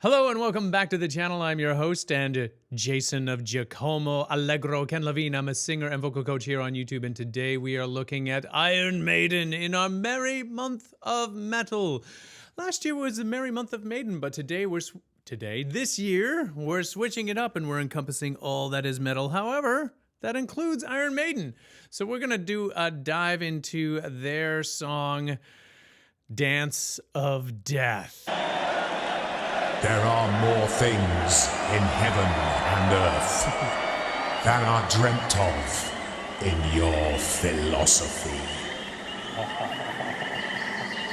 Hello and welcome back to the channel. I'm your host and Jason of Giacomo Allegro, Ken Lavigne. I'm a singer and vocal coach here on YouTube, and today we are looking at Iron Maiden in our merry month of metal. Last year was the merry month of Maiden, but this year we're switching it up and we're encompassing all that is metal. However, that includes Iron Maiden. So we're gonna do a dive into their song, Dance of Death. There are more things in heaven and earth than are dreamt of in your philosophy.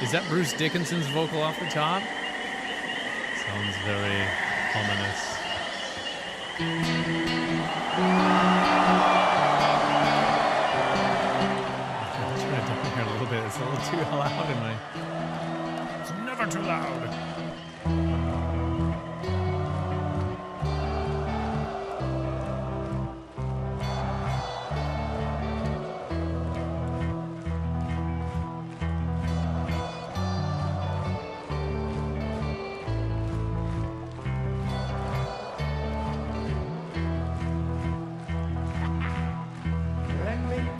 Is that Bruce Dickinson's vocal off the top? Sounds very ominous. I'll turn it down here a little bit. It's a little too loud in my... It's never too loud.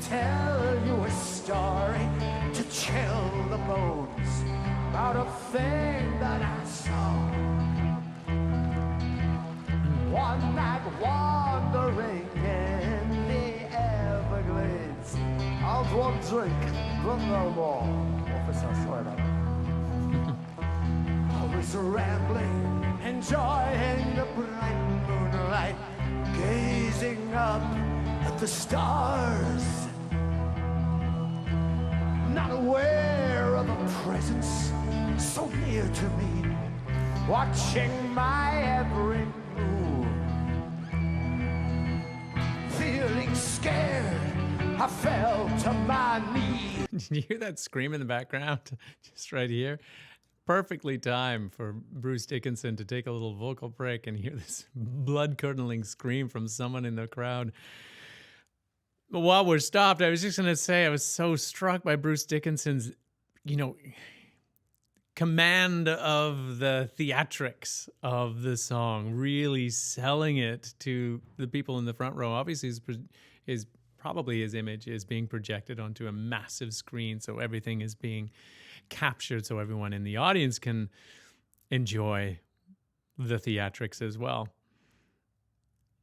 Tell you a story to chill the bones about a thing that I saw. One night wandering in the Everglades. I'll one drink, but no more. Officer, sorry about that. I was rambling, enjoying the bright moonlight, gazing up at the stars. Not aware of a presence so near to me, watching my every move. Feeling scared, I fell to my knees. Did you hear that scream in the background? Just right here. Perfectly timed for Bruce Dickinson to take a little vocal break and hear this blood-curdling scream from someone in the crowd. But while we're stopped, I was just going to say I was so struck by Bruce Dickinson's, command of the theatrics of the song, really selling it to the people in the front row. Obviously, his image is being projected onto a massive screen, so everything is being captured so everyone in the audience can enjoy the theatrics as well.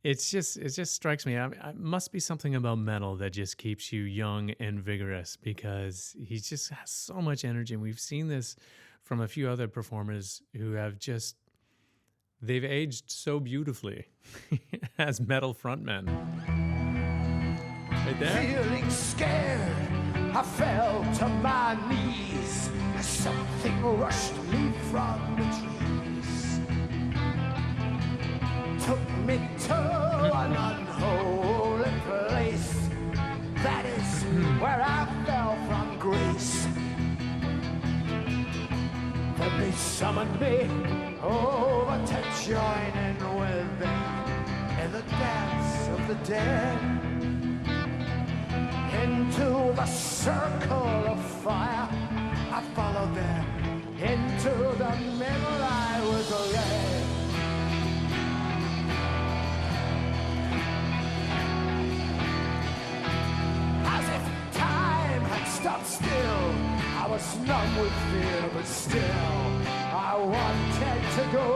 It just strikes me. It must be something about metal that just keeps you young and vigorous, because he just has so much energy. And we've seen this from a few other performers who have they've aged so beautifully as metal frontmen. Right there. Feeling scared, I fell to my knees as something rushed me from the trees. Took me to an unholy place. That is where I fell from grace. Then they summoned me over to join in with them in the dance of the dead. Into the circle of fire, I followed them. Into the middle I was led. As if time had stopped still, I was numb with fear, but still I wanted to go.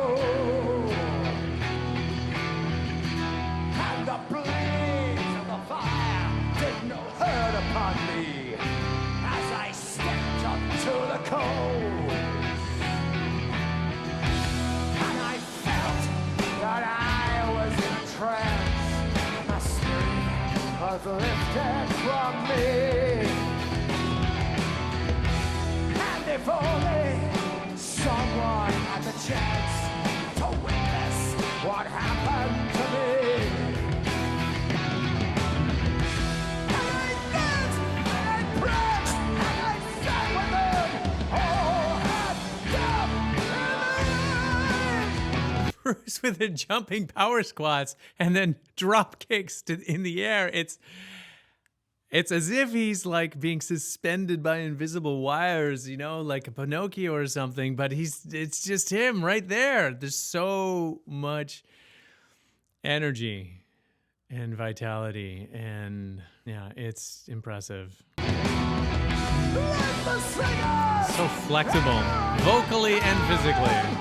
And the blaze of the fire did no hurt upon me as I stepped up to the coals. And I felt that I was in a trance. My spirit was lifted from me. And if only someone had the chance to witness what happened to me. Bruce with the jumping power squats and then drop kicks in the air. It's as if he's like being suspended by invisible wires, like a Pinocchio or something, but it's just him right there. There's so much energy and vitality, and yeah, it's impressive. So flexible, vocally and physically.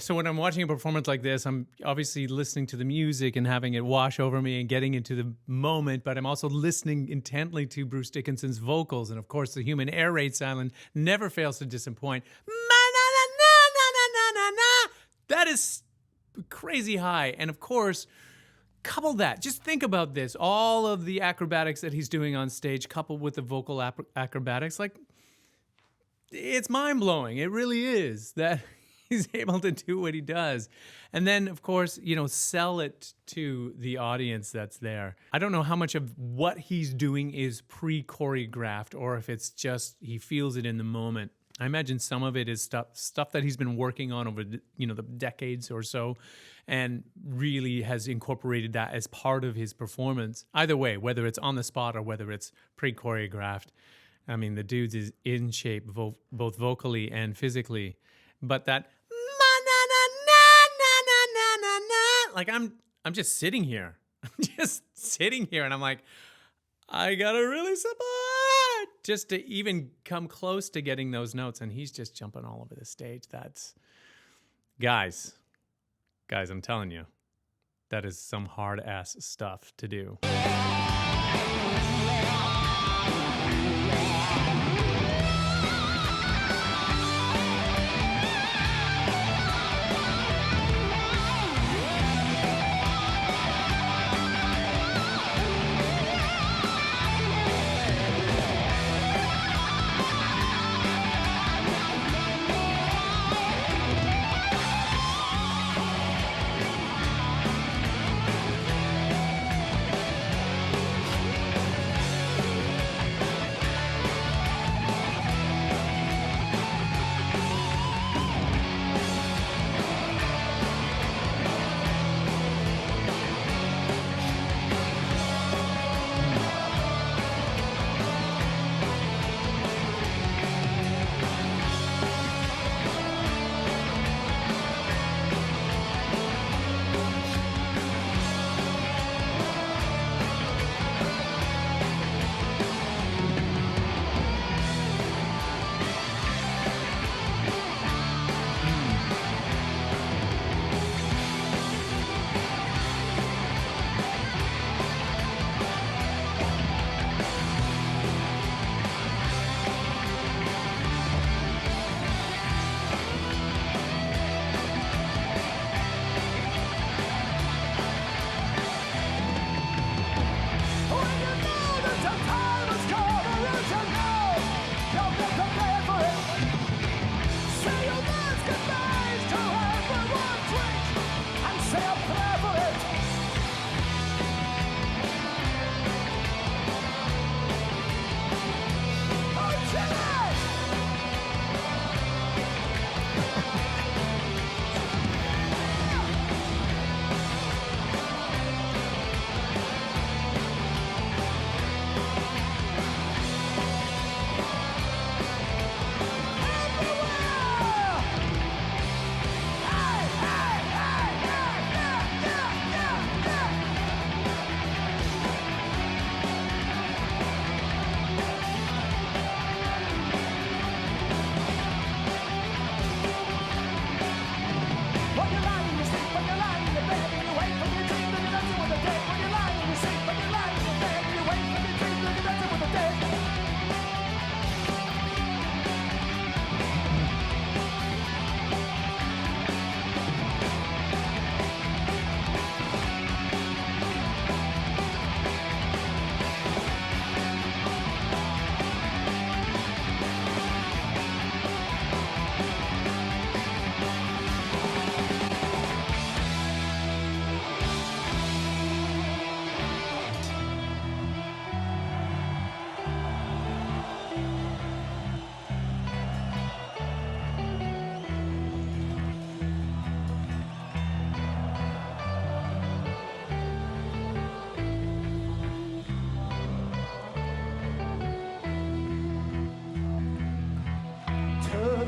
So when I'm watching a performance like this, I'm obviously listening to the music and having it wash over me and getting into the moment, but I'm also listening intently to Bruce Dickinson's vocals. And of course, the human air raid silent never fails to disappoint. That is crazy high. And of course, couple that. Just think about this. All of the acrobatics that he's doing on stage, coupled with the vocal acrobatics, like, it's mind-blowing. It really is that he's able to do what he does. And then, of course, sell it to the audience that's there. I don't know how much of what he's doing is pre-choreographed or if it's just he feels it in the moment. I imagine some of it is stuff that he's been working on over the decades or so, and really has incorporated that as part of his performance. Either way, whether it's on the spot or whether it's pre-choreographed, I mean, the dude is in shape both vocally and physically. But that like I'm just sitting here. I'm just sitting here, and I'm like, I gotta really support just to even come close to getting those notes. And he's just jumping all over the stage. That's guys, I'm telling you, that is some hard ass stuff to do.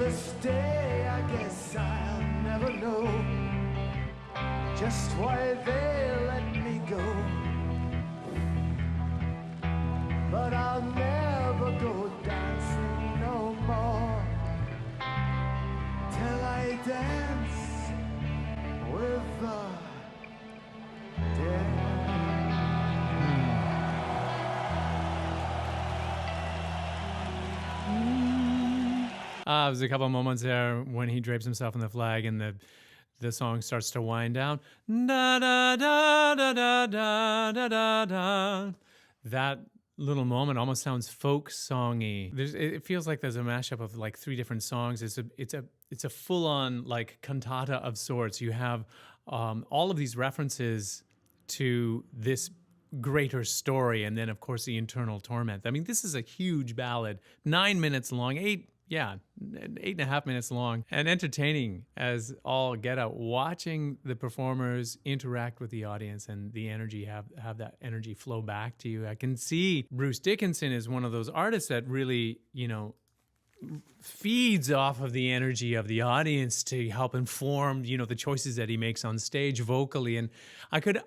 this day, I guess I'll never know just why they let me go. But I'll never go dancing no more till I dance with the dead. There's a couple of moments there when he drapes himself in the flag and the song starts to wind down. Da da da da da da da da da. That little moment almost sounds folk songy. It feels like there's a mashup of like three different songs. It's a full on like cantata of sorts. You have all of these references to this greater story, and then of course the internal torment. I mean, this is a huge ballad, 9 minutes long, 8.5 minutes long, and entertaining as all get out. Watching the performers interact with the audience and the energy, have that energy flow back to you. I can see Bruce Dickinson is one of those artists that really, feeds off of the energy of the audience to help inform, the choices that he makes on stage vocally. And I could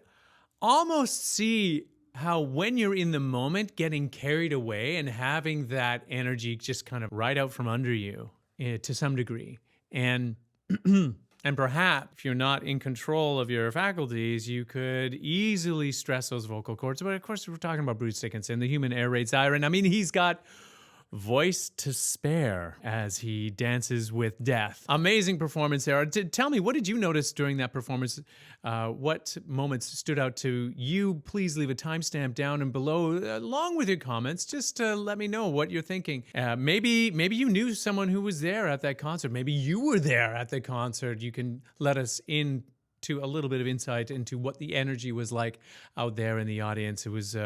almost see how when you're in the moment getting carried away and having that energy just kind of right out from under you to some degree. And and perhaps if you're not in control of your faculties, you could easily stress those vocal cords. But of course, we're talking about Bruce Dickinson, the human air raid siren. I mean, he's got voice to spare as he dances with death. Amazing performance there. Tell me, what did you notice during that performance? What moments stood out to you? Please leave a timestamp down and below, along with your comments, just to let me know what you're thinking. Maybe you knew someone who was there at that concert. Maybe you were there at the concert. You can let us in to a little bit of insight into what the energy was like out there in the audience. It was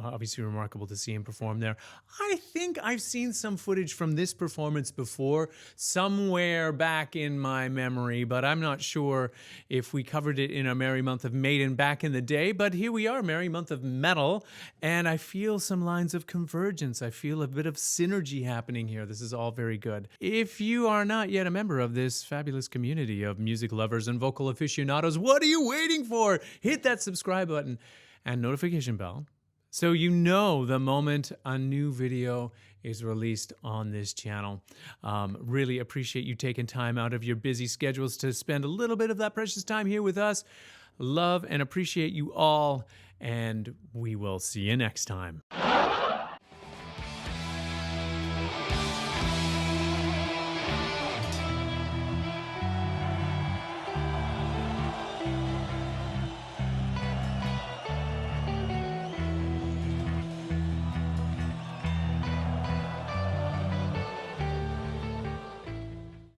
obviously remarkable to see him perform there. I think I've seen some footage from this performance before, somewhere back in my memory, but I'm not sure if we covered it in a Merry Month of Maiden back in the day. But here we are, Merry Month of Metal, and I feel some lines of convergence. I feel a bit of synergy happening here. This is all very good. If you are not yet a member of this fabulous community of music lovers and vocal aficionados, what are you waiting for? Hit that subscribe button and notification bell, so you know the moment a new video is released on this channel. Really appreciate you taking time out of your busy schedules to spend a little bit of that precious time here with us. Love and appreciate you all, and we will see you next time.